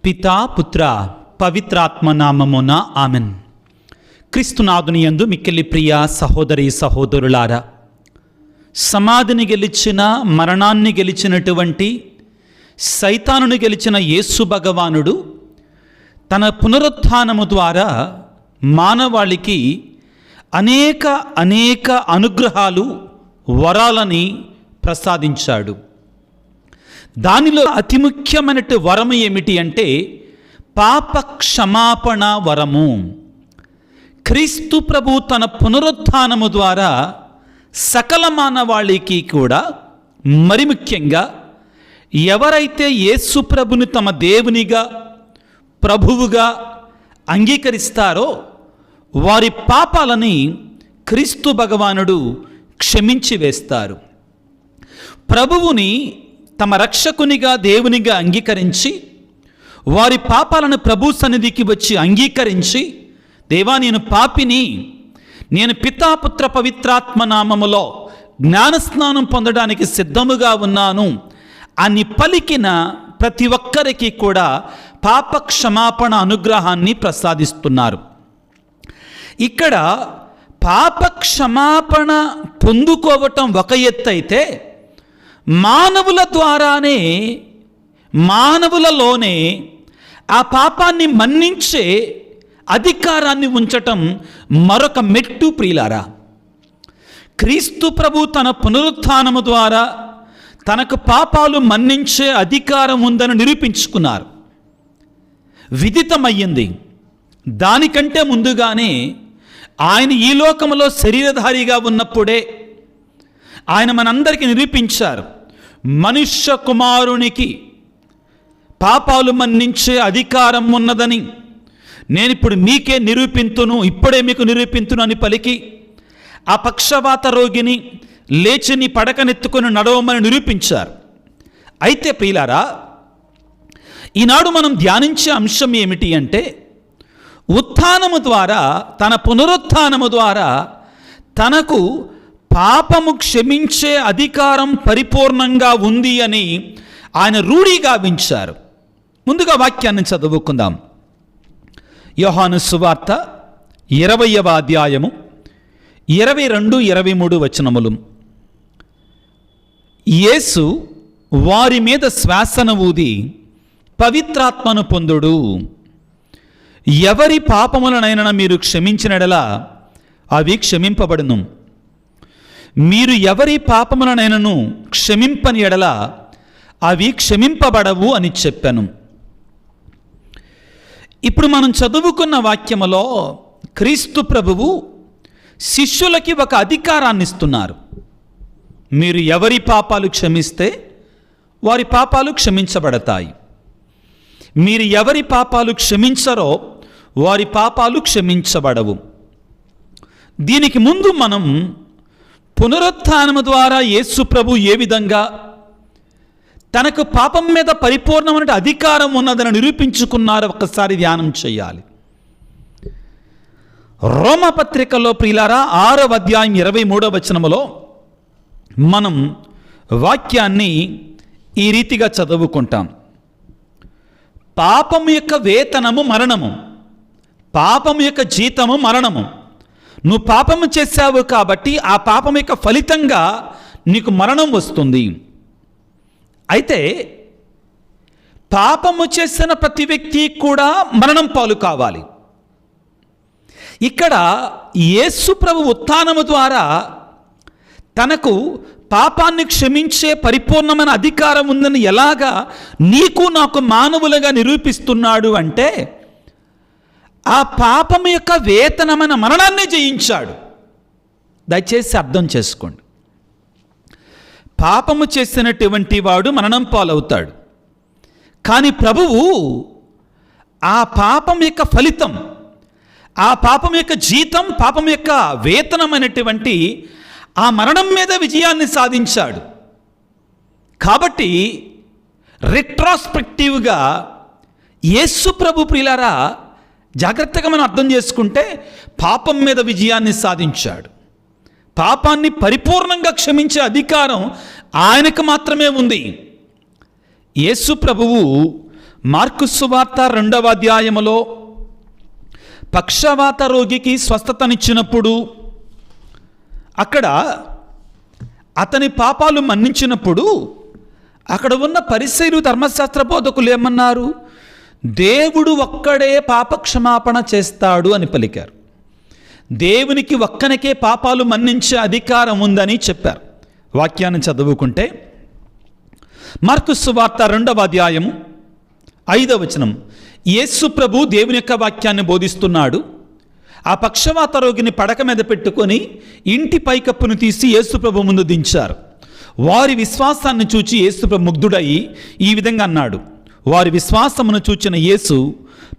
పితా పుత్ర పవిత్రాత్మ నామమున ఆమెన్. క్రీస్తునాథుని యందు మిక్కిలి ప్రియ సహోదరి సహోదరులారా, సమాధిని గెలిచిన, మరణాన్ని గెలిచినటువంటి, సైతానుని గెలిచిన యేసు భగవానుడు తన పునరుత్థానము ద్వారా మానవాళికి అనేక అనుగ్రహాలు, వరాలని ప్రసాదించాడు. దానిలో అతి ముఖ్యమైన వరము ఏమిటి అంటే పాప క్షమాపణ వరము. క్రీస్తు ప్రభు తన పునరుత్థానము ద్వారా సకల మానవాళికి కూడా, మరి ముఖ్యంగా ఎవరైతే యేసు ప్రభుని తమ దేవునిగా, ప్రభువుగా అంగీకరిస్తారో వారి పాపాలని క్రీస్తు భగవానుడు క్షమించి వేస్తారు. ప్రభువుని తమ రక్షకునిగా, దేవునిగా అంగీకరించి వారి పాపాలను ప్రభు సన్నిధికి వచ్చి అంగీకరించి, దేవా నేను పాపిని, నేను పితాపుత్ర పవిత్రాత్మ నామములో జ్ఞానస్నానం పొందడానికి సిద్ధముగా ఉన్నాను అని పలికిన ప్రతి ఒక్కరికి కూడా పాప క్షమాపణ అనుగ్రహాన్ని ప్రసాదిస్తున్నారు. ఇక్కడ పాప క్షమాపణ పొందుకోవటం ఒక ఎత్తు అయితే, మానవుల ద్వారానే, మానవులలోనే ఆ పాపాన్ని మన్నించే అధికారాన్ని ఉంచటం మరొక మెట్టు. ప్రియులారా, క్రీస్తు ప్రభు తన పునరుత్థానము ద్వారా తనకు పాపాలు మన్నించే అధికారం ఉందని నిరూపించుకున్నారు. విదితమయ్యింది. దానికంటే ముందుగానే ఆయన ఈ లోకంలో శరీరధారిగా ఉన్నప్పుడే ఆయన మనందరికీ నిరూపించారు, మనుష్య కుమారునికి పాపాలు మన్నించే అధికారం ఉన్నదని నేను ఇప్పుడు మీకే నిరూపింతును, ఇప్పుడే మీకు నిరూపింతును అని పలికి ఆ పక్షవాత రోగిని లేచిని పడకనెత్తుకొని నడవమని నిరూపించారు. అయితే ప్రియులారా, ఈనాడు మనం ధ్యానించే అంశం ఏమిటి అంటే, ఉత్థానము ద్వారా, తన పునరుత్థానము ద్వారా తనకు పాపము క్షమించే అధికారం పరిపూర్ణంగా ఉంది అని ఆయన రూఢీగావించారు. ముందుగా వాక్యాన్ని చదువుకుందాం. యోహాను సువార్త 20వ అధ్యాయము 22, 23 వచనములు. యేసు వారి మీద శ్వాసను ఊది పవిత్రాత్మను పొందుడు. ఎవరి పాపములనైనా మీరు క్షమించినడలా అవి క్షమింపబడును. మీరు ఎవరి పాపములనైనను క్షమింపని ఎడల అవి క్షమింపబడవు అని చెప్పాను. ఇప్పుడు మనం చదువుకున్న వాక్యములో క్రీస్తు ప్రభువు శిష్యులకి ఒక అధికారాన్ని ఇస్తున్నారు. మీరు ఎవరి పాపాలు క్షమిస్తే వారి పాపాలు క్షమించబడతాయి. మీరు ఎవరి పాపాలు క్షమించరో వారి పాపాలు క్షమించబడవు. దీనికి ముందు మనం పునరుత్థానము ద్వారా యేసు ప్రభు ఏ విధంగా తనకు పాపం మీద పరిపూర్ణమైన అధికారం ఉన్నదని నిరూపించుకున్నారో ఒకసారి ధ్యానం చేయాలి. రోమపత్రికలో ప్రియులారా 6వ అధ్యాయం 23వ వచనములో మనం వాక్యాన్ని ఈ రీతిగా చదువుకుంటాం. పాపము యొక్క వేతనము మరణము, పాపము యొక్క జీతము మరణము. నువ్వు పాపము చేశావు కాబట్టి ఆ పాపం యొక్క ఫలితంగా నీకు మరణం వస్తుంది. అయితే పాపము చేసిన ప్రతి వ్యక్తి కూడా మరణం పాలు కావాలి. ఇక్కడ యేసు ప్రభు ఉత్థానము ద్వారా తనకు పాపాన్ని క్షమించే పరిపూర్ణమైన అధికారం ఉందని ఎలాగా నీకు నాకు మానవులుగా నిరూపిస్తున్నాడు అంటే, ఆ పాపము యొక్క వేతనమైన మరణాన్ని జయించాడు. దయచేసి అర్థం చేసుకోండి. పాపము చేసినటువంటి వాడు మరణం పాలవుతాడు. కానీ ప్రభువు ఆ పాపం యొక్క ఫలితం, ఆ పాపం యొక్క జీతం, పాపం యొక్క వేతనమైనటువంటి ఆ మరణం మీద విజయాన్ని సాధించాడు. కాబట్టి రెట్రాస్పెక్టివ్గా యేసు ప్రభు ప్రియులారా జాగ్రత్తగా మనం అర్థం చేసుకుంటే పాపం మీద విజయాన్ని సాధించాడు. పాపాన్ని పరిపూర్ణంగా క్షమించే అధికారం ఆయనకు మాత్రమే ఉంది. యేసు ప్రభువు మార్కు సువార్త 2వ అధ్యాయములో పక్షవాత రోగికి స్వస్థతనిచ్చినప్పుడు అక్కడ అతని పాపాలు మన్నించినప్పుడు అక్కడ ఉన్న పరిసయ్యులు ధర్మశాస్త్ర బోధకులు ఏమన్నారు? దేవుడు ఒక్కడే పాపక్షమాపణ చేస్తాడు అని పలికారు. దేవునికి ఒక్కనికే పాపాలు మన్నించే అధికారం ఉందని చెప్పారు. వాక్యాన్ని చదువుకుంటే మార్కు సువార్త 2వ అధ్యాయం 5వ వచనం, యేసు ప్రభు దేవుని యొక్క వాక్యాన్ని బోధిస్తున్నాడు. ఆ పక్షవాత రోగిని పడక మీద పెట్టుకొని ఇంటి పైకప్పును తీసి యేసు ప్రభు ముందు దించారు. వారి విశ్వాసాన్ని చూచి యేసు ప్రభు ముగ్ధుడయి ఈ విధంగా అన్నాడు. వారి విశ్వాసమును చూచిన యేసు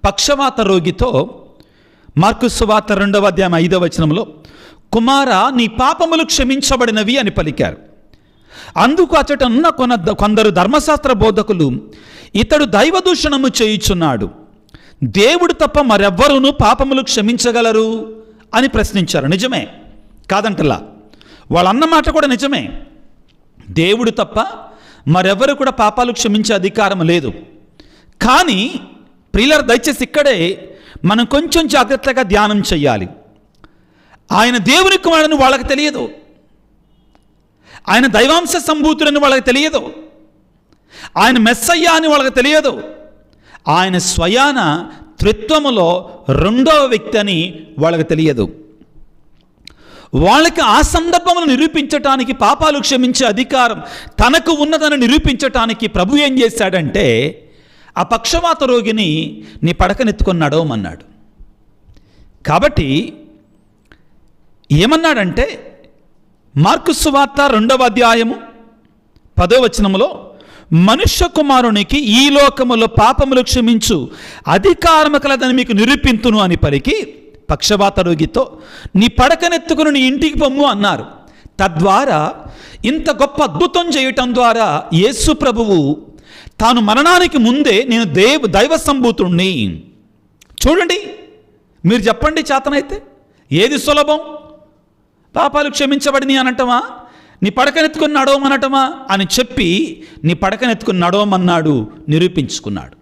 పక్షవాత రోగితో మార్కు సువార్త 2వ అధ్యాయం 5వ వచనంలో, కుమారా, నీ పాపములు క్షమించబడినవి అని పలికారు. అందుకు అచటనున్న కొందరు ధర్మశాస్త్ర బోధకులు, ఇతడు దైవదూషణము చేయుచున్నాడు, దేవుడు తప్ప మరెవ్వరూ పాపములు క్షమించగలరు అని ప్రశ్నించారు. నిజమే, కాదంటలా, వాళ్ళన్న మాట కూడా నిజమే. దేవుడు తప్ప మరెవ్వరు కూడా పాపాలు క్షమించే అధికారం లేదు. కానీ ప్రియులారా, దయచేసి ఇక్కడే మనం కొంచెం జాగ్రత్తగా ధ్యానం చేయాలి. ఆయన దేవుని కుమారుడని వాళ్ళకి తెలియదు, ఆయన దైవాంశ సంభూతుడని వాళ్ళకి తెలియదు, ఆయన మెస్సయ్య అని వాళ్ళకి తెలియదు, ఆయన స్వయాన త్రిత్వములో 2వ వ్యక్తి అని వాళ్ళకి తెలియదు. వాళ్ళకి ఆ సందర్భమును నిరూపించటానికి, పాపాలు క్షమించే అధికారం తనకు ఉన్నదని నిరూపించటానికి ప్రభు ఏం చేశాడంటే, ఆ పక్షవాత రోగిని నీ పడకనెత్తుకొని నడవమన్నాడు. కాబట్టి ఏమన్నాడంటే, మార్కు సువార్త 2వ అధ్యాయము 10వ వచనములో, మనుష్య కుమారునికి ఈ లోకములో పాపములు క్షమించు అధికారము కలదని మీకు నిరూపింతును అని పలికి పక్షవాత రోగితో నీ పడకనెత్తుకుని నీ ఇంటికి పొమ్ము అన్నారు. తద్వారా ఇంత గొప్ప అద్భుతం చేయటం ద్వారా యేసు ప్రభువు తాను మరణానికి ముందే నేను దైవ సంభూతుణ్ణి. చూడండి, మీరు చెప్పండి, చేతనైతే ఏది సులభం? పాపాలు క్షమించబడిని అనటమా, నీ పడకనెత్తుకుని నడవమనటమా అని చెప్పి నీ పడకనెత్తుకుని నడవమన్నాడు, నిరూపించుకున్నాడు.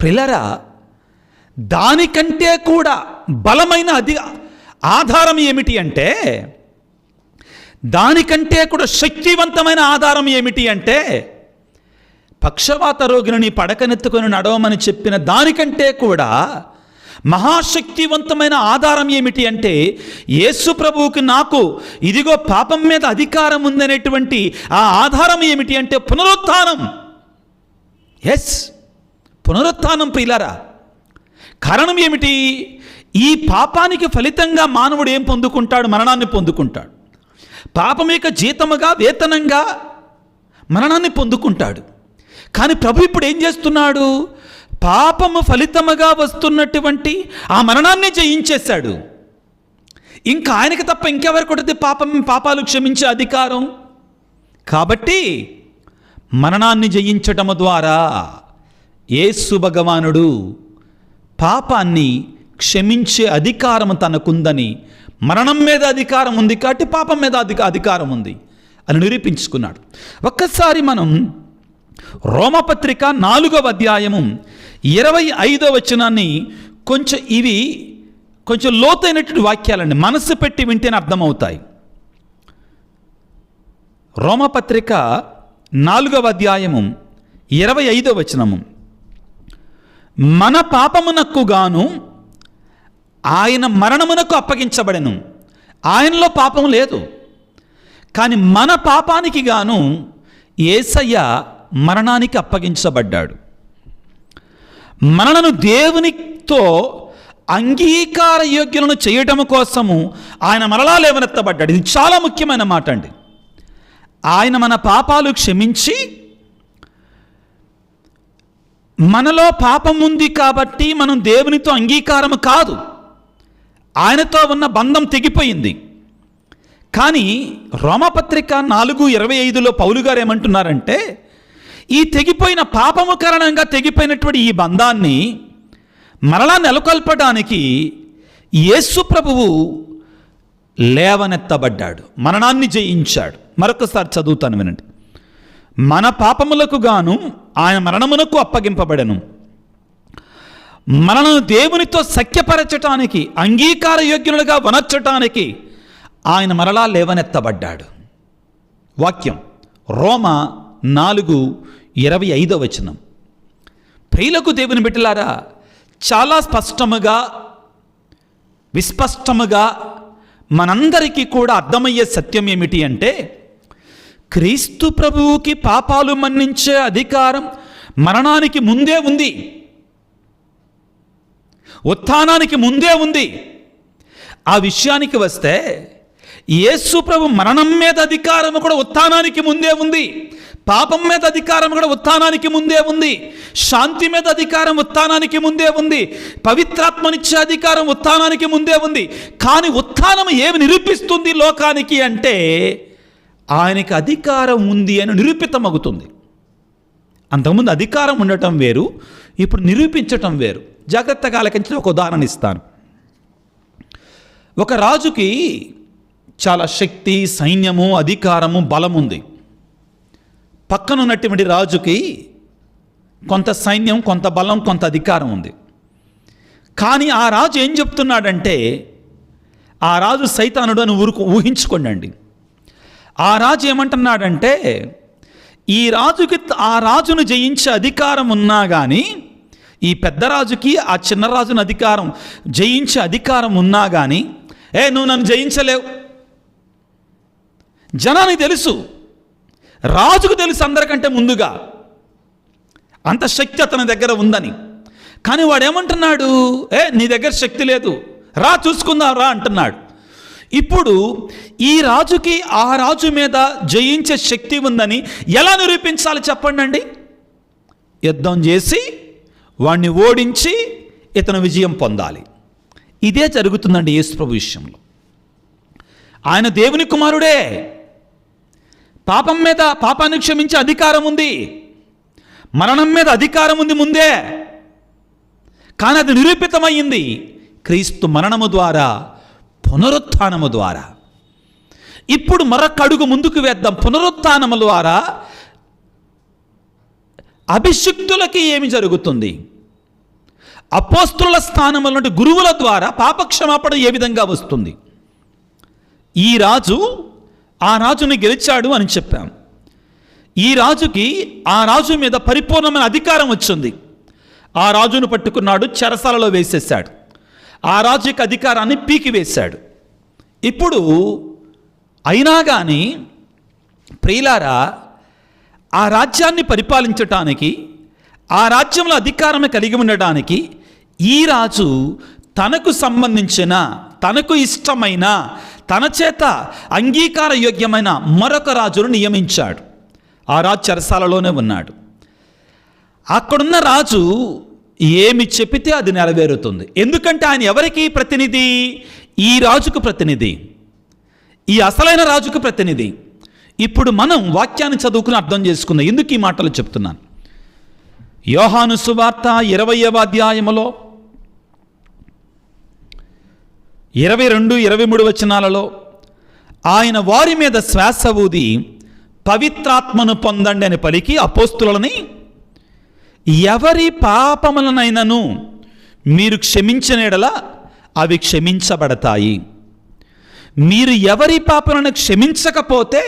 ప్రియులారా, దానికంటే కూడా బలమైన ఆధారం ఏమిటి అంటే, దానికంటే కూడా శక్తివంతమైన ఆధారం ఏమిటి అంటే, పక్షవాత రోగిని నీ పడకనెత్తుకొని నడవమని చెప్పిన దానికంటే కూడా మహాశక్తివంతమైన ఆధారం ఏమిటి అంటే, యేసు ప్రభువుకి నాకు ఇదిగో పాపం మీద అధికారం ఉందనేటువంటి ఆ ఆధారం ఏమిటి అంటే పునరుత్థానం. ఎస్, పునరుత్థానం ప్రియులారా. కారణం ఏమిటి? ఈ పాపానికి ఫలితంగా మానవుడు ఏం పొందుకుంటాడు? మరణాన్ని పొందుకుంటాడు. పాపం యొక్క జీతముగా, వేతనంగా మరణాన్ని పొందుకుంటాడు. కానీ ప్రభు ఇప్పుడు ఏం చేస్తున్నాడు? పాపము ఫలితముగా వస్తున్నటువంటి ఆ మరణాన్ని జయించేశాడు. ఇంకా ఆయనకి తప్ప ఇంకెవరికి ఉంటుంది పాపాలు క్షమించే అధికారం? కాబట్టి మరణాన్ని జయించటము ద్వారా యేసు భగవానుడు పాపాన్ని క్షమించే అధికారం తనకుందని, మరణం మీద అధికారం ఉంది కాబట్టి పాపం మీద అధికారం ఉంది అని నిరూపించుకున్నాడు. ఒక్కసారి మనం రోమపత్రిక 4వ అధ్యాయము 25వ వచనాన్ని ఇవి కొంచెం లోతైనటువంటి వాక్యాలండి, మనసు పెట్టి వింటేనే అర్థమవుతాయి. రోమపత్రిక 4వ అధ్యాయము 25వ వచనము, మన పాపమునకు గాను ఆయన మరణమునకు అప్పగించబడెను. ఆయనలో పాపం లేదు, కానీ మన పాపానికి గాను యేసయ్య మరణానికి అప్పగించబడ్డాడు. మనలను దేవునితో అంగీకార యోగ్యులను చేయటం కోసము ఆయన మరలా లేవనెత్తబడ్డాడు. ఇది చాలా ముఖ్యమైన మాట అండి. ఆయన మన పాపాలు క్షమించి, మనలో పాపం ఉంది కాబట్టి మనం దేవునితో అంగీకారం కాదు, ఆయనతో ఉన్న బంధం తెగిపోయింది. కానీ రోమపత్రిక 4:25లో పౌలు గారు ఏమంటున్నారంటే, ఈ తెగిపోయిన పాపము కారణంగా తెగిపోయినటువంటి ఈ బంధాన్ని మరలా నెలకొల్పడానికి యేసు ప్రభువు లేవనెత్తబడ్డాడు, మరణాన్ని జయించాడు. మరొకసారి చదువుతాను వినండి. మన పాపములకు గాను ఆయన మరణమునకు అప్పగింపబడెను. మనలను దేవునితో సఖ్యపరచటానికి, అంగీకార యోగ్యులుగా వనర్చటానికి ఆయన మరలా లేవనెత్తబడ్డాడు. వాక్యం రోమా 4:25. ప్రియులకు దేవుని బిడ్డలారా, చాలా స్పష్టముగా విస్పష్టముగా మనందరికీ కూడా అర్థమయ్యే సత్యం ఏమిటి అంటే, క్రీస్తు ప్రభువుకి పాపాలు మన్నించే అధికారం మరణానికి ముందే ఉంది, ఉత్థానానికి ముందే ఉంది. ఆ విషయానికి వస్తే యేసు ప్రభు మరణం మీద అధికారం కూడా ఉత్థానానికి ముందే ఉంది, పాపం మీద అధికారం కూడా ఉత్థానానికి ముందే ఉంది, శాంతి మీద అధికారం ఉత్థానానికి ముందే ఉంది, పవిత్రాత్మనిచ్చే అధికారం ఉత్థానానికి ముందే ఉంది. కానీ ఉత్థానం ఏమి నిరూపిస్తుంది లోకానికి అంటే, ఆయనకి అధికారం ఉంది అని నిరూపితమవుతుంది. అంతకుముందు అధికారం ఉండటం వేరు, ఇప్పుడు నిరూపించటం వేరు. జాగ్రత్తగా ఆలకించి ఒక ఉదాహరణ ఇస్తాను. ఒక రాజుకి చాలా శక్తి, సైన్యము, అధికారము, బలం ఉంది. పక్కనున్నటువంటి రాజుకి కొంత సైన్యం, కొంత బలం, కొంత అధికారం ఉంది. కానీ ఆ రాజు ఏం చెప్తున్నాడంటే, ఆ రాజు సైతానుడు అని ఊహించుకోండి. ఆ రాజు ఏమంటున్నాడంటే, ఈ రాజుకి ఆ రాజును జయించే అధికారం ఉన్నా కానీ, ఈ పెద్ద రాజుకి ఆ చిన్న రాజును జయించే అధికారం ఉన్నా కానీ, నువ్వు నన్ను జయించలేవు. జనానికి తెలుసు, రాజుకు తెలుసు అందరికంటే ముందుగా అంత శక్తి అతని దగ్గర ఉందని. కానీ వాడేమంటున్నాడు, నీ దగ్గర శక్తి లేదు, రా చూసుకుందాం రా అంటున్నాడు. ఇప్పుడు ఈ రాజుకి ఆ రాజు మీద జయించే శక్తి ఉందని ఎలా నిరూపించాలి చెప్పండి అండి? యుద్ధం చేసి వాణ్ణి ఓడించి ఇతను విజయం పొందాలి. ఇదే జరుగుతుందండి యేసు ప్రభు విషయంలో. ఆయన దేవుని కుమారుడే, పాపాన్ని క్షమించే అధికారం ఉంది, మరణం మీద అధికారం ఉంది ముందే. కానీ అది నిరూపితమైంది క్రీస్తు మరణము ద్వారా, పునరుత్థానము ద్వారా. ఇప్పుడు మరొక అడుగు ముందుకు వేద్దాం. పునరుత్థానము ద్వారా అభిషిక్తులకి ఏమి జరుగుతుంది? అపోస్తుల స్థానముల నుండి గురువుల ద్వారా పాపక్షమాపణ ఏ విధంగా వస్తుంది? ఈ రాజు ఆ రాజుని గెలిచాడు అని చెప్పాం. ఈ రాజుకి ఆ రాజు మీద పరిపూర్ణమైన అధికారం వచ్చింది. ఆ రాజును పట్టుకున్నాడు, చెరసాలలో వేసేశాడు. ఆ రాజు యొక్క అధికారాన్ని పీకివేశాడు. ఇప్పుడు అయినా కానీ ప్రియులారా, ఆ రాజ్యాన్ని పరిపాలించటానికి, ఆ రాజ్యంలో అధికారమే కలిగి ఉండడానికి ఈ రాజు తనకు సంబంధించిన, తనకు ఇష్టమైన, తన చేత అంగీకార యోగ్యమైన మరొక రాజును నియమించాడు. ఆ రాజు చెరసాలలోనే ఉన్నాడు. అక్కడున్న రాజు ఏమి చెప్పితే అది నెరవేరుతుంది. ఎందుకంటే ఆయన ఎవరికి ప్రతినిధి? ఈ రాజుకు ప్రతినిధి, ఈ అసలైన రాజుకు ప్రతినిధి. ఇప్పుడు మనం వాక్యాన్ని చదువుకుని అర్థం చేసుకుందాం. ఎందుకు ఈ మాటలు చెప్తున్నాను? యోహాను సువార్త 20వ అధ్యాయములో 22, 23 వచనాలలో ఆయన వారి మీద శ్వాస ఊది పవిత్రాత్మను పొందండి అని పలికి అపోస్తులని, ఎవరి పాపములనైనను మీరు క్షమించిన యెడల అవి క్షమించబడతాయి, మీరు ఎవరి పాపలను క్షమించకపోతే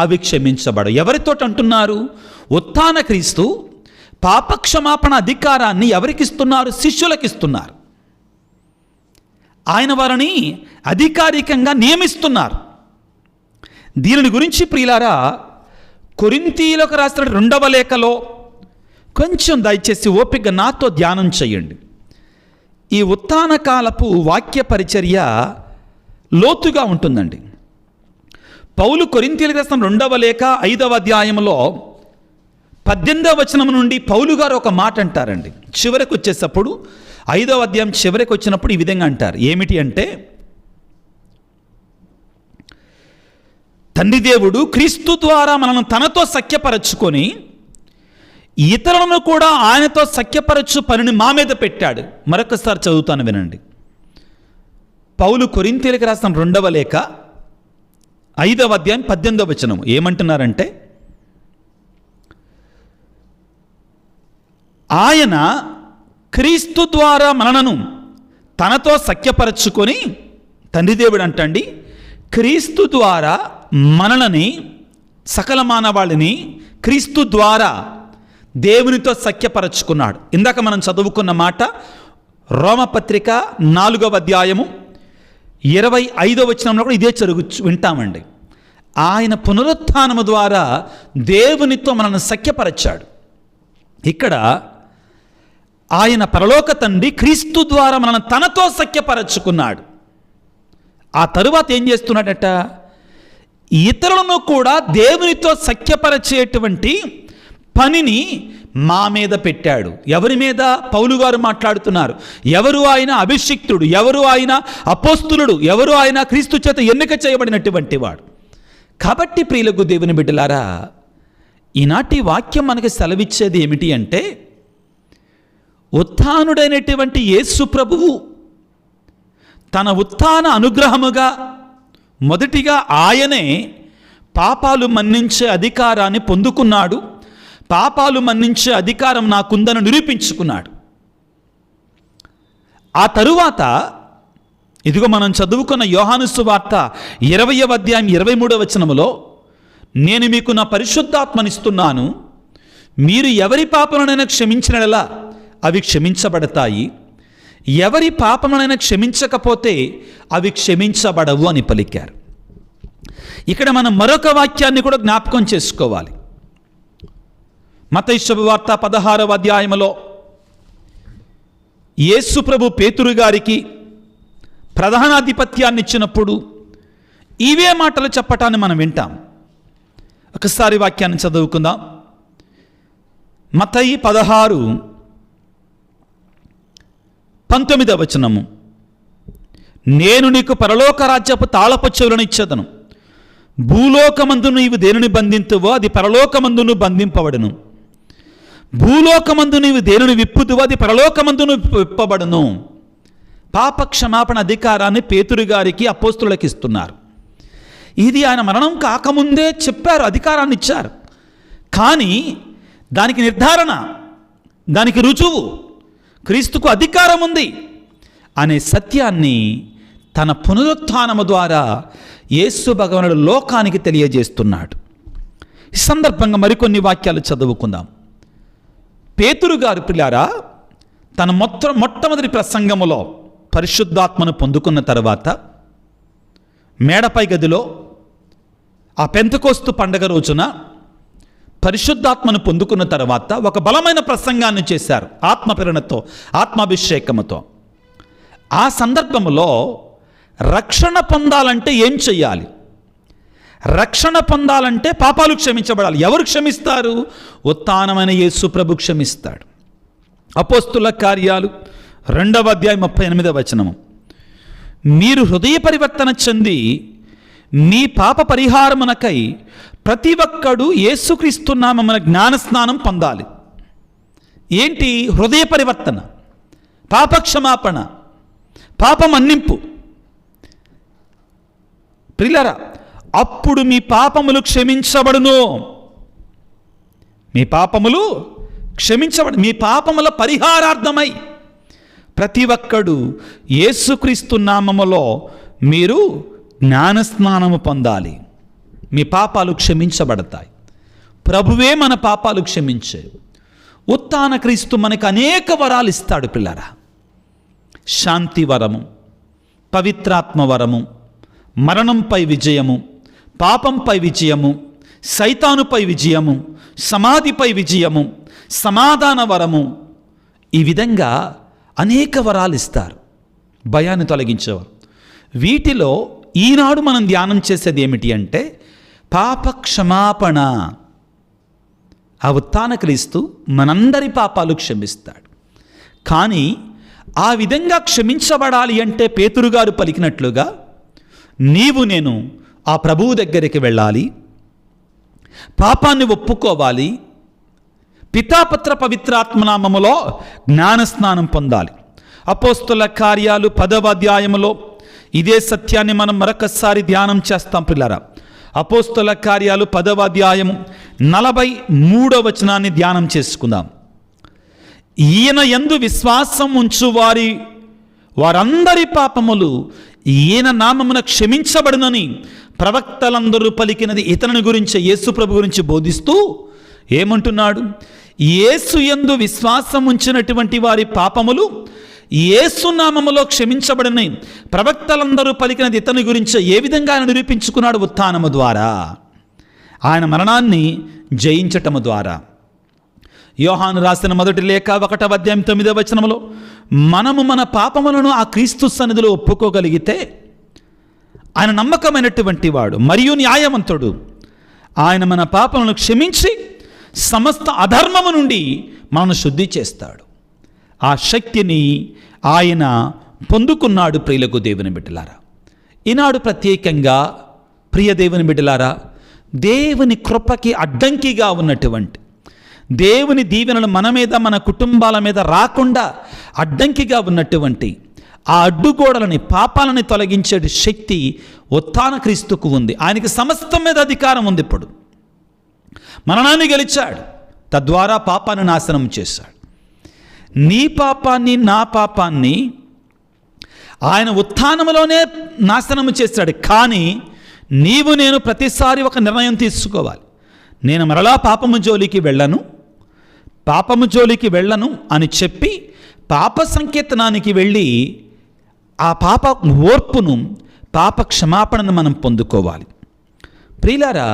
అవి క్షమించబడవు. ఎవరితోటి అంటున్నారు? ఉత్థాన క్రీస్తు పాపక్షమాపణ అధికారాన్ని ఎవరికి ఇస్తున్నారు? శిష్యులకు ఇస్తున్నారు. ఆయన వారిని అధికారికంగా నియమిస్తున్నారు. దీనిని గురించి ప్రియులారా, కొరింథీయులకు రాసిన 2వ లేఖలో కొంచెం దయచేసి ఓపిక నాతో ధ్యానం చేయండి. ఈ ఉత్థాన కాలపు వాక్య పరిచర్య లోతుగా ఉంటుందండి. పౌలు కొరింథీయులకు రాసిన 2వ లేఖ 5వ అధ్యాయంలో 18వ వచనం నుండి పౌలు గారు ఒక మాట అంటారండి. చివరికి వచ్చేటప్పుడు 5వ అధ్యాయం చివరికి వచ్చినప్పుడు ఈ విధంగా అంటారు. ఏమిటి అంటే, తండ్రి దేవుడు క్రీస్తు ద్వారా మనల్ని తనతో సఖ్యపరచుకొని ఇతరులను కూడా ఆయనతో సఖ్యపరచు పనిని మా మీద పెట్టాడు. మరొకసారి చదువుతాను వినండి. పౌలు కొరింథీయులకు రాసిన 2వ లేఖ 5వ అధ్యాయం 18వ వచనం ఏమంటున్నారంటే, ఆయన క్రీస్తు ద్వారా మనలను తనతో సఖ్యపరచుకొని, తండ్రి దేవుడు అంటండి, క్రీస్తు ద్వారా మనలని, సకల మానవాళిని క్రీస్తు ద్వారా దేవునితో సఖ్యపరచుకున్నాడు. ఇందాక మనం చదువుకున్న మాట రోమపత్రిక 4వ అధ్యాయము 25వ వచనంలో కూడా ఇదే వింటామండి. ఆయన పునరుత్థానము ద్వారా దేవునితో మనల్ని సఖ్యపరచాడు. ఇక్కడ ఆయన పరలోక తండ్రి క్రీస్తు ద్వారా మనల్ని తనతో సఖ్యపరచుకున్నాడు. ఆ తరువాత ఏం చేస్తున్నాడట? ఇతరులను కూడా దేవునితో సఖ్యపరచేటువంటి పనిని మా మీద పెట్టాడు. ఎవరి మీద? పౌలు గారు మాట్లాడుతున్నారు. ఎవరు ఆయన? అభిషిక్తుడు. ఎవరు ఆయన? అపోస్తులుడు. ఎవరు ఆయన? క్రీస్తు చేత ఎన్నిక చేయబడినటువంటి వాడు. కాబట్టి ప్రియులకు దేవుని బిడ్డలారా, ఈనాటి వాక్యం మనకి సెలవిచ్చేది ఏమిటి అంటే, ఉత్థానుడైనటువంటి యేసు ప్రభువు తన ఉత్థాన అనుగ్రహముగా మొదటిగా ఆయనే పాపాలు మన్నించే అధికారాన్ని పొందుకున్నాడు. పాపాలు మన్నించే అధికారం నాకుందని నిరూపించుకున్నాడు. ఆ తరువాత ఇదిగో మనం చదువుకున్న యోహాను సువార్త 20వ అధ్యాయం 23వ వచనములో, నేను మీకు నా పరిశుద్ధాత్మనిస్తున్నాను, మీరు ఎవరి పాపములనైనా క్షమించినలా అవి క్షమించబడతాయి, ఎవరి పాపములనైనా క్షమించకపోతే అవి క్షమించబడవు అని పలికారు. ఇక్కడ మనం మరొక వాక్యాన్ని కూడా జ్ఞాపకం చేసుకోవాలి. మత్తయి శుభవార్త 16వ అధ్యాయములో యేసు ప్రభు పేతురు గారికి ప్రధానాధిపత్యాన్ని ఇచ్చినప్పుడు ఇవే మాటలు చెప్పటాన్ని మనం వింటాం. ఒకసారి వాక్యాన్ని చదువుకుందాం. మత్తయి 16:19వ వచనము, నేను నీకు పరలోక రాజ్యపు తాళపు చెవులను ఇచ్చేదను, భూలోకమందు నీవు దేనిని బంధింతువో అది పరలోకమందును బంధింపబడును, భూలోకమందు నీవు దేనిని విప్పుదువో అది పరలోకమందును విప్పబడును. పాప క్షమాపణ అధికారాన్ని పేతురు గారికి, అపోస్తులకు ఇస్తున్నారు. ఇది ఆయన మరణం కాకముందే చెప్పారు, అధికారాన్ని ఇచ్చారు. కానీ దానికి నిర్ధారణ, దానికి రుజువు, క్రీస్తుకు అధికారం ఉంది అనే సత్యాన్ని తన పునరుత్థానము ద్వారా యేసు భగవానుడు లోకానికి తెలియజేస్తున్నాడు. ఈ సందర్భంగా మరికొన్ని వాక్యాలు చదువుకుందాం. పేతురు గారు ప్రియులారా తన మొట్టమొదటి ప్రసంగములో పరిశుద్ధాత్మను పొందుకున్న తర్వాత మేడపై గదిలో ఆ పెంతెకోస్తు పండగ రోజున పరిశుద్ధాత్మను పొందుకున్న తర్వాత ఒక బలమైన ప్రసంగాన్ని చేశారు, ఆత్మప్రేరణతో, ఆత్మాభిషేకముతో. ఆ సందర్భంలో రక్షణ పొందాలంటే ఏం చెయ్యాలి? రక్షణ పొందాలంటే పాపాలు క్షమించబడాలి. ఎవరు క్షమిస్తారు? ఉత్థానమైన యేసు ప్రభు క్షమిస్తాడు. అపోస్తుల కార్యాలు 2వ అధ్యాయం 38వ వచనము, మీరు హృదయ పరివర్తన చెంది మీ పాప పరిహారమునకై ప్రతి ఒక్కడు యేసుక్రీస్తు నామమున జ్ఞానస్నానం పొందాలి. ఏంటి? హృదయ పరివర్తన, పాపక్షమాపణ, పాప మన్నింపు. ప్రియులారా, అప్పుడు మీ పాపములు క్షమించబడును. మీ పాపములు క్షమించబడు. మీ పాపముల పరిహారార్థమై ప్రతి ఒక్కడు యేసుక్రీస్తు నామములో మీరు జ్ఞానస్నానము పొందాలి. మీ పాపాలు క్షమించబడతాయి. ప్రభువే మన పాపాలు క్షమించే ఉత్థాన క్రీస్తు మనకు అనేక వరాలు ఇస్తాడు పిల్లరా. శాంతి వరము, పవిత్రాత్మ వరము, మరణంపై విజయము, పాపంపై విజయము, సైతానుపై విజయము, సమాధిపై విజయము, సమాధాన వరము. ఈ విధంగా అనేక వరాలు ఇస్తారు, భయాన్ని తొలగించేవారు. వీటిలో ఈనాడు మనం ధ్యానం చేసేది ఏమిటి అంటే పాప క్షమాపణ. ఆ ఉత్థాన క్రీస్తు మనందరి పాపాలు క్షమిస్తాడు. కానీ ఆ విధంగా క్షమించబడాలి అంటే పేతురు గారు పలికినట్లుగా నీవు నేను ఆ ప్రభువు దగ్గరికి వెళ్ళాలి, పాపాన్ని ఒప్పుకోవాలి, పితాపుత్ర పవిత్రాత్మనామములో జ్ఞానస్నానం పొందాలి. అపోస్తుల కార్యాలు 10వ అధ్యాయములో ఇదే సత్యాన్ని మనం మరొకసారి ధ్యానం చేస్తాం పిల్లరా. అపోస్తుల కార్యాలు 10వ అధ్యాయము 43వ వచనాన్ని ధ్యానం చేసుకుందాం. ఈయన యందు విశ్వాసం ఉంచు వారందరి పాపములు ఈయన నామమున క్షమించబడునని ప్రవక్తలందరూ పలికినది ఇతని గురించి, యేసు ప్రభు గురించి బోధిస్తూ ఏమంటున్నాడు? యేసు యందు విశ్వాసం ఉంచినటువంటి వారి పాపములు యేసు నామములో క్షమించబడని ప్రవక్తలందరూ పలికినది ఇతని గురించి ఏ విధంగా ఆయన నిరూపించుకున్నాడు? ఉత్థానము ద్వారా, ఆయన మరణాన్ని జయించటము ద్వారా. యోహాను రాసిన మొదటి లేఖ 1వ అధ్యాయం 9వ వచనములో మనము మన పాపములను ఆ క్రీస్తు సన్నిధిలో ఒప్పుకోగలిగితే ఆయన నమ్మకమైనటువంటి వాడు మరియు న్యాయవంతుడు, ఆయన మన పాపములను క్షమించి సమస్త అధర్మము నుండి మనను శుద్ధి చేస్తాడు. ఆ శక్తిని ఆయన పొందుకున్నాడు. ప్రియులకు దేవుని బిడ్డలారా, ఈనాడు ప్రత్యేకంగా ప్రియ దేవుని బిడ్డలారా, దేవుని కృపకి అడ్డంకిగా ఉన్నటువంటి, దేవుని దీవెనలు మన మీద మన కుటుంబాల మీద రాకుండా అడ్డంకిగా ఉన్నటువంటి ఆ అడ్డుగోడలని, పాపాలని తొలగించే శక్తి ఉత్థాన క్రీస్తుకు ఉంది. ఆయనకి సమస్తం మీద అధికారం ఉంది. ఇప్పుడు మరణాన్ని గెలిచాడు, తద్వారా పాపాన్ని నాశనం చేశాడు. నీ పాపాన్ని, నా పాపాన్ని ఆయన ఉత్థానములోనే నాశనము చేశాడు. కానీ నీవు నేను ప్రతిసారి ఒక నిర్ణయం తీసుకోవాలి. నేను మరలా పాపము జోలికి వెళ్ళను అని చెప్పి పాప సంకీర్తనానికి వెళ్ళి ఆ పాప ఓర్పును, పాప క్షమాపణను మనం పొందుకోవాలి. ప్రియులారా,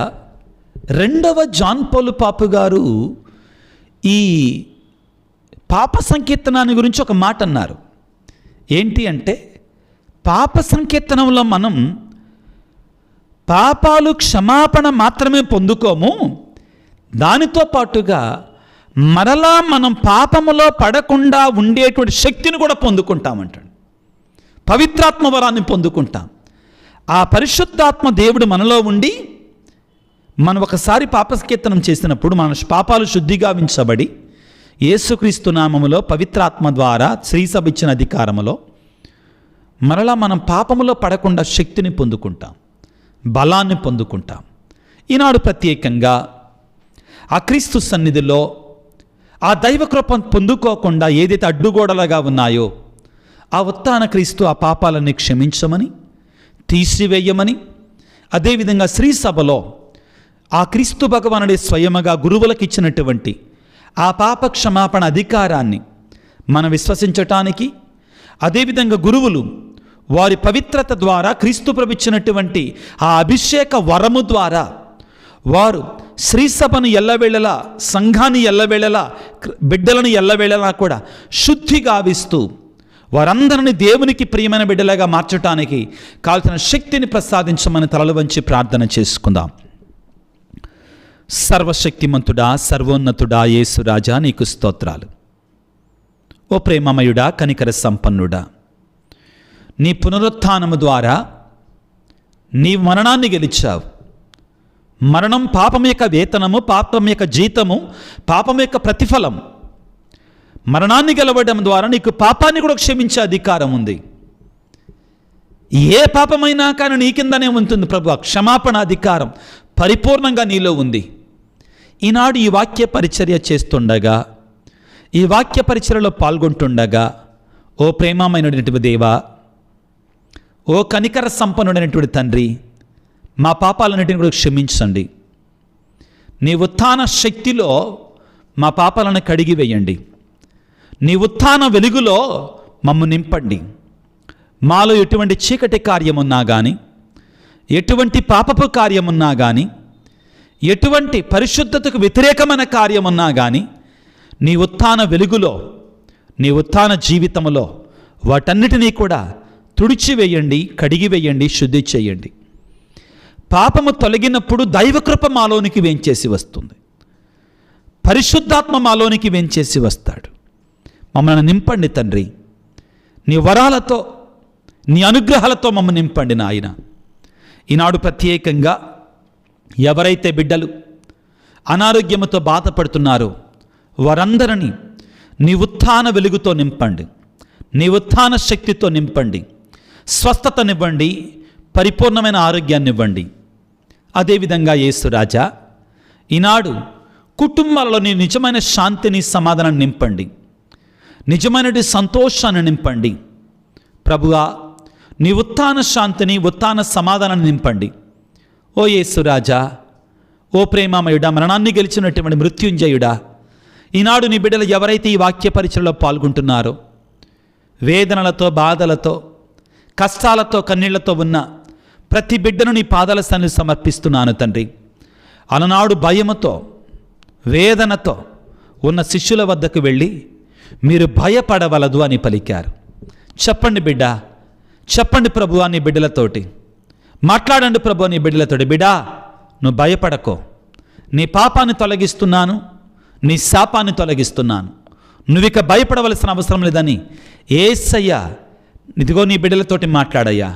2వ జాన్ పౌలు పాపు గారు ఈ పాప సంకీర్తనాన్ని గురించి ఒక మాట అన్నారు. ఏంటి అంటే, పాప సంకీర్తనంలో మనం పాపాలు క్షమాపణ మాత్రమే పొందుకోము, దానితో పాటుగా మరలా మనం పాపములో పడకుండా ఉండేటువంటి శక్తిని కూడా పొందుకుంటామంటాడు. పవిత్రాత్మ వరాన్ని పొందుకుంటాం. ఆ పరిశుద్ధాత్మ దేవుడు మనలో ఉండి మనం ఒకసారి పాపకీర్తనం చేసినప్పుడు మన పాపాలు శుద్ధిగా వించబడి యేసుక్రీస్తు నామములో పవిత్రాత్మ ద్వారా శ్రీసభ ఇచ్చిన అధికారములో మరలా మనం పాపములో పడకుండా శక్తిని పొందుకుంటాం, బలాన్ని పొందుకుంటాం. ఈనాడు ప్రత్యేకంగా ఆ క్రీస్తు సన్నిధిలో ఆ దైవకృప పొందుకోకుండా ఏదైతే అడ్డుగోడలుగా ఉన్నాయో ఆ ఉత్థాన క్రీస్తు ఆ పాపాలన్నీ క్షమించమని, తీసివేయమని, అదేవిధంగా శ్రీసభలో ఆ క్రీస్తు భగవానుడే స్వయముగా గురువులకు ఇచ్చినటువంటి ఆ పాప క్షమాపణ అధికారాన్ని మనం విశ్వసించటానికి, అదేవిధంగా గురువులు వారి పవిత్రత ద్వారా క్రీస్తు ప్రభు ఇచ్చినటువంటి ఆ అభిషేక వరము ద్వారా వారు శ్రీసభను ఎల్లవేళలా, సంఘాన్ని ఎల్లవేళలా, బిడ్డలను ఎల్లవేళలా కూడా శుద్ధి గావిస్తూ వారందరినీ దేవునికి ప్రియమైన బిడ్డలుగా మార్చడానికి కావాల్సిన శక్తిని ప్రసాదించమని తలలు వంచి ప్రార్థన చేసుకుందాం. సర్వశక్తిమంతుడా, సర్వోన్నతుడా, యేసు రాజా, నీకు స్తోత్రాలు. ఓ ప్రేమమయుడా, కనికర సంపన్నుడా, నీ పునరుత్థానము ద్వారా నీ మరణాన్ని గెలిచావు. మరణం పాపం యొక్క వేతనము, పాపం యొక్క జీతము, పాపం యొక్క ప్రతిఫలం. మరణాన్ని గెలవడం ద్వారా నీకు పాపాన్ని కూడా క్షమించే అధికారం ఉంది. ఏ పాపమైనా కానీ నీ కిందనే ఉంటుంది ప్రభు. క్షమాపణ అధికారం పరిపూర్ణంగా నీలో ఉంది. ఈనాడు ఈ వాక్య పరిచర్య చేస్తుండగా, ఈ వాక్య పరిచర్యలో పాల్గొంటుండగా, ఓ ప్రేమమైనటువంటి దేవా, ఓ కనికర సంపన్నుడైనటువంటి తండ్రి, మా పాపాలన్నిటిని కూడా క్షమించండి. నీ ఉత్థాన శక్తిలో మా పాపాలను కడిగి వేయండి. నీ ఉత్థాన వెలుగులో మమ్ము నింపండి. మాలో ఎటువంటి చీకటి కార్యమున్నా కానీ, ఎటువంటి పాపపు కార్యమున్నా కానీ, ఎటువంటి పరిశుద్ధతకు వ్యతిరేకమైన కార్యమున్నా కానీ, నీ ఉత్థాన వెలుగులో, నీ ఉత్థాన జీవితంలో వాటన్నిటినీ కూడా తుడిచివేయండి, కడిగివేయండి, శుద్ధి చేయండి. పాపము తొలగినప్పుడు దైవకృప మాలోనికి వేంచేసి వస్తుంది. పరిశుద్ధాత్మ మాలోనికి వేంచేసి వస్తాడు. మమ్మల్ని నింపండి తండ్రి. నీ వరాలతో, నీ అనుగ్రహాలతో మమ్మల్ని నింపండి నాయన. ఈనాడు ప్రత్యేకంగా ఎవరైతే బిడ్డలు అనారోగ్యముతో బాధపడుతున్నారో వారందరినీ నీ ఉత్థాన వెలుగుతో నింపండి, నీ ఉత్థాన శక్తితో నింపండి, స్వస్థతనివ్వండి, పరిపూర్ణమైన ఆరోగ్యాన్ని ఇవ్వండి. అదేవిధంగా యేసు రాజా, ఈనాడు కుటుంబాలలో నీ నిజమైన శాంతిని, సమాధానాన్ని నింపండి. నిజమైనటువంటి సంతోషాన్ని నింపండి. ప్రభువా, నీ ఉత్థాన శాంతిని, ఉత్థాన సమాధానాన్ని నింపండి. ఓ యేసురాజా, ఓ ప్రేమామయుడా, మరణాన్ని గెలిచినటువంటి మృత్యుంజయుడా, ఈనాడు నీ బిడ్డలు ఎవరైతే ఈ వాక్య పరిచయలో పాల్గొంటున్నారో, వేదనలతో, బాధలతో, కష్టాలతో, కన్నీళ్లతో ఉన్న ప్రతి బిడ్డను నీ పాదాల సన్నిధిలో సమర్పిస్తున్నాను తండ్రి. అలనాడు భయముతో, వేదనతో ఉన్న శిష్యుల వద్దకు వెళ్ళి మీరు భయపడవలదు అని పలికారు. చెప్పండి బిడ్డ, చెప్పండి ప్రభువా నీ బిడ్డలతోటి, మాట్లాడండి ప్రభువా నీ బిడ్డలతోటి. బిడ్డా, నువ్వు భయపడకో, నీ పాపాన్ని తొలగిస్తున్నాను, నీ శాపాన్ని తొలగిస్తున్నాను, నువ్విక భయపడవలసిన అవసరం లేదని యేసయ్య ఇదిగో నీ బిడ్డలతోటి మాట్లాడయ్యా.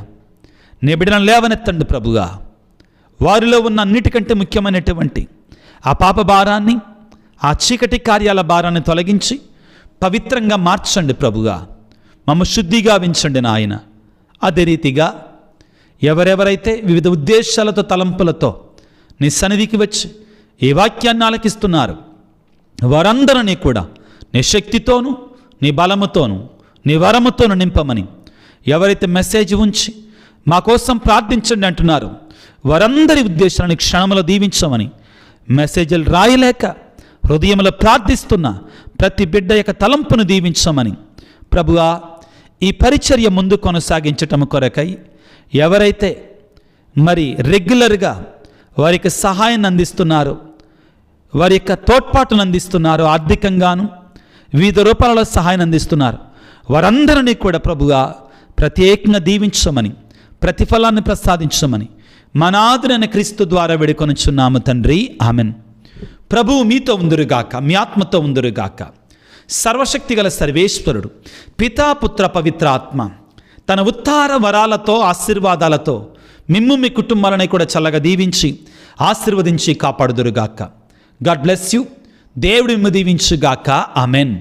నీ బిడ్డలను లేవనెత్తండి ప్రభుగా. వారిలో ఉన్న అన్నిటికంటే ముఖ్యమైనటువంటి ఆ పాప భారాన్ని, ఆ చీకటి కార్యాల భారాన్ని తొలగించి పవిత్రంగా మార్చండి ప్రభుగా. మమ్మ శుద్ధిగా వించండి నాయన. అదే రీతిగా ఎవరెవరైతే వివిధ ఉద్దేశాలతో, తలంపులతో నీ సన్నిధికి వచ్చి ఈ వాక్యాన్ని ఆలకిస్తున్నారు, వారందరినీ కూడా నీ శక్తితోనూ, నీ బలముతోనూ, నీ వరముతోనూ నింపమని, ఎవరైతే మెసేజ్ ఉంచి మా కోసం ప్రార్థించండి అంటున్నారు, వారందరి ఉద్దేశాలను క్షణంలో దీవించమని, మెసేజ్లు రాయలేక హృదయంలో ప్రార్థిస్తున్న ప్రతి బిడ్డ యొక్క తలంపును దీవించమని ప్రభువా, ఈ పరిచర్య ముందు కొనసాగించటం కొరకై ఎవరైతే మరి రెగ్యులర్గా వారికి సహాయాన్ని అందిస్తున్నారో, వారి యొక్క తోడ్పాటును అందిస్తున్నారు, ఆర్థికంగాను వివిధ రూపాలలో సహాయం అందిస్తున్నారు, వారందరినీ కూడా ప్రభుగా ప్రత్యేకంగా దీవించమని, ప్రతిఫలాన్ని ప్రసాదించమని మనాదురైన క్రీస్తు ద్వారా వేడుకొనుచున్నాము తండ్రి, ఆమెన్. ప్రభువు మీతో ఉందురుగాక, మీ ఆత్మతో ఉందురుగాక. సర్వశక్తిగల సర్వేశ్వరుడు పితా, పుత్ర, పవిత్ర ఆత్మ తన ఉత్తార వరాలతో, ఆశీర్వాదాలతో మిమ్ము మీ కుటుంబాలని కూడా చల్లగా దీవించి ఆశీర్వదించి కాపాడుదురుగాక. God bless you. దేవుడు మిమ్ము దీవించుగాక. ఆమెన్.